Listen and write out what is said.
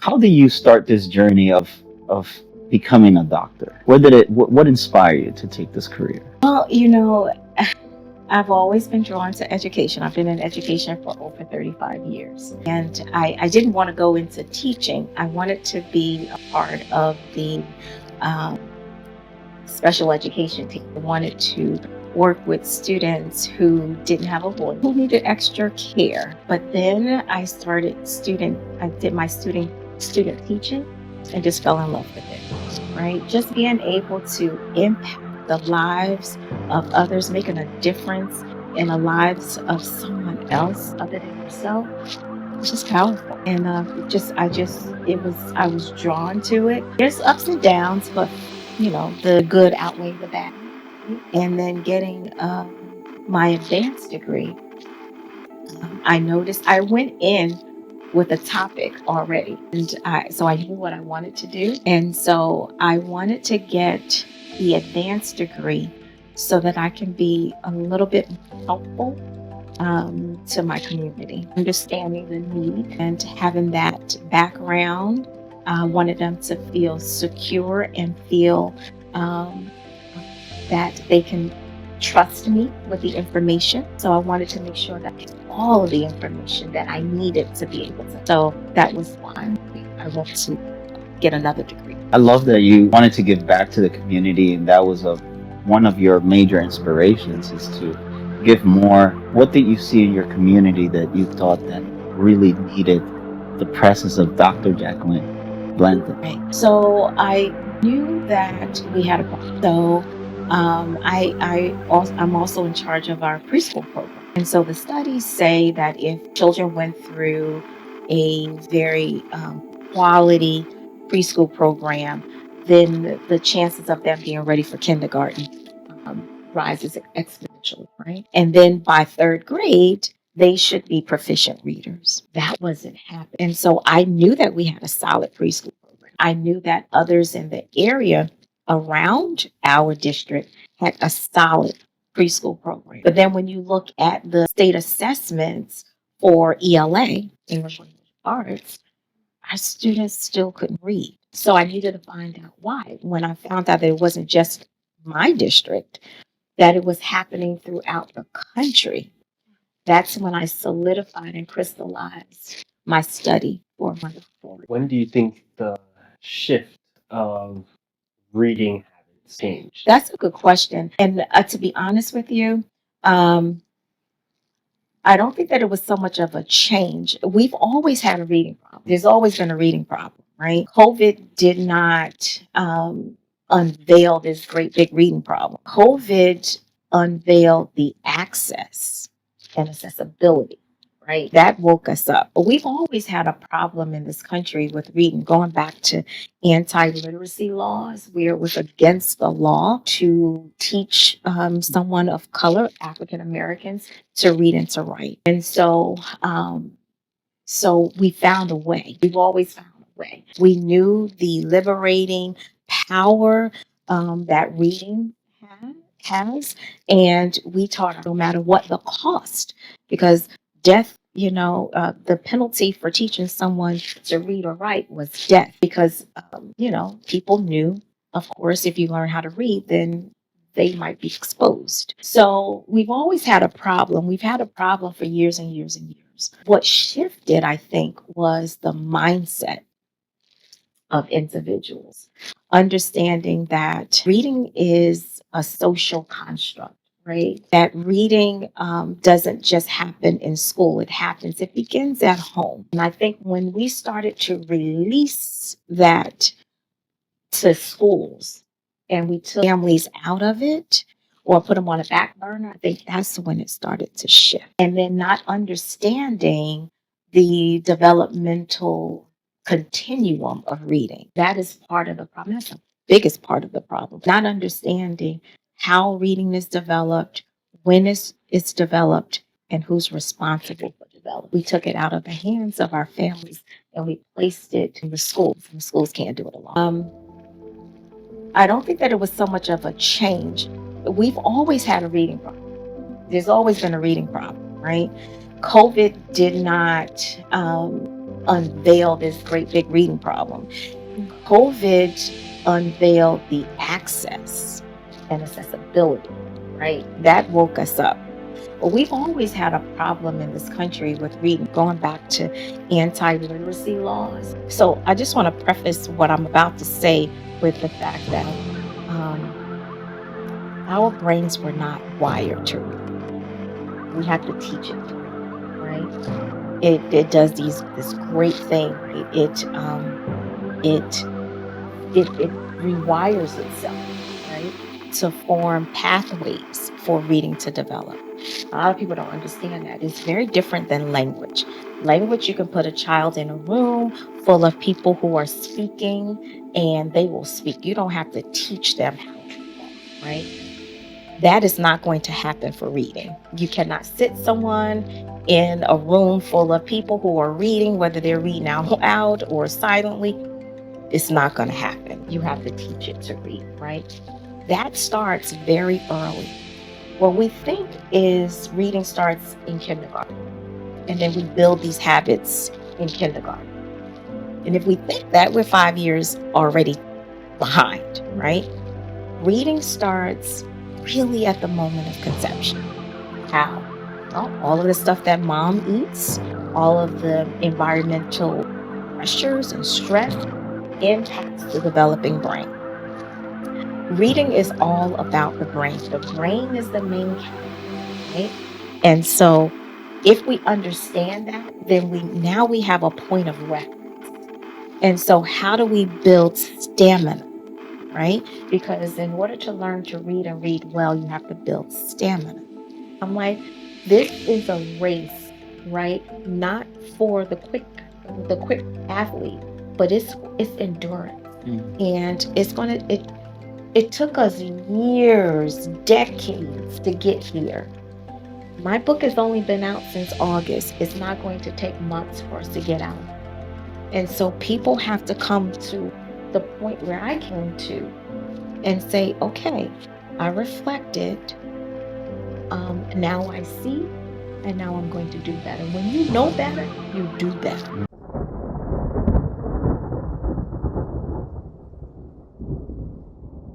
How did you start this journey of becoming a doctor? What inspired you to take this career? Well, I've always been drawn to education. I've been in education for over 35 years. And I didn't want to go into teaching. I wanted to be a part of the um, special education team. I wanted to work with students who didn't have a voice, who needed extra care. But then I did my student teaching and just fell in love with it, right? Just being able to impact the lives of others, making a difference in the lives of someone else other than yourself. It's just powerful. And I was drawn to it. There's ups and downs, but the good outweigh the bad. And then getting my advanced degree, I noticed I went in with a topic already, and so I knew what I wanted to do, and so I wanted to get the advanced degree so that I can be a little bit more helpful to my community, understanding the need and having that background. I wanted them to feel secure and feel um, that they can trust me with the information. So I wanted to make sure that I had all of the information that I needed to be able to. So that was why I wanted to get another degree. I love that you wanted to give back to the community, and that was one of your major inspirations is to give more. What did you see in your community that you thought that really needed the presence of Dr. Jacquelyn Blanton? Right. So I knew that we had a problem. So I'm also in charge of our preschool program. And so the studies say that if children went through a very quality preschool program, then the chances of them being ready for kindergarten rises exponentially, right? And then by third grade, they should be proficient readers. That wasn't happening. And so I knew that we had a solid preschool program. I knew that others in the area around our district had a solid preschool program. But then when you look at the state assessments for ELA, English Language Arts, our students still couldn't read. So I needed to find out why. When I found out that it wasn't just my district, that it was happening throughout the country, that's when I solidified and crystallized my study for moving forward. When do you think the shift of reading habits changed? That's a good question. And to be honest with you, um, I don't think that it was so much of a change. We've always had a reading problem. There's always been a reading problem, right? COVID did not unveil this great big reading problem. COVID unveiled the access and accessibility, right? That woke us up. But we've always had a problem in this country with reading, going back to anti-literacy laws, where it was against the law to teach someone of color, African Americans, to read and to write. And so we found a way. We've always found a way. We knew the liberating power that reading has, and we taught no matter what the cost, because death, the penalty for teaching someone to read or write was death, because people knew, of course, if you learn how to read, then they might be exposed. So we've always had a problem. We've had a problem for years and years and years. What shifted, I think, was the mindset of individuals, understanding that reading is a social construct, right? That reading doesn't just happen in school, it begins at home. And I think when we started to release that to schools and we took families out of it or put them on a back burner, I think that's when it started to shift. And then not understanding the developmental continuum of reading. That is part of the problem. That's the biggest part of the problem. Not understanding how reading is developed, when it's developed, and who's responsible for development. We took it out of the hands of our families and we placed it in the schools. And the schools can't do it alone. I don't think that it was so much of a change. We've always had a reading problem. There's always been a reading problem, right? COVID did not unveil this great big reading problem. COVID unveiled the access and accessibility, right? That woke us up. But we've always had a problem in this country with reading, going back to anti-literacy laws. So I just want to preface what I'm about to say with the fact that our brains were not wired to read. We have to teach it, right? It does this great thing. It rewires itself, right, to form pathways for reading to develop. A lot of people don't understand that. It's very different than language. Language, you can put a child in a room full of people who are speaking and they will speak. You don't have to teach them how to talk, right? That is not going to happen for reading. You cannot sit someone in a room full of people who are reading, whether they're reading out loud or silently. It's not going to happen. You have to teach it to read, right? That starts very early. What we think is reading starts in kindergarten, and then we build these habits in kindergarten. And if we think that, we're 5 years already behind, right? Reading starts really at the moment of conception. How? Well, all of the stuff that mom eats, all of the environmental pressures and stress impacts the developing brain. Reading is all about the brain. The brain is the main character, right? And so if we understand that, then we have a point of reference. And so how do we build stamina, right? Because in order to learn to read and read well, you have to build stamina. I'm like, this is a race, right? Not for the quick athlete, but it's endurance. And it took us years, decades to get here. My book has only been out since August. It's not going to take months for us to get out. And so people have to come to the point where I came to and say, okay, I reflected, now I see, and now I'm going to do better. When you know better, you do better.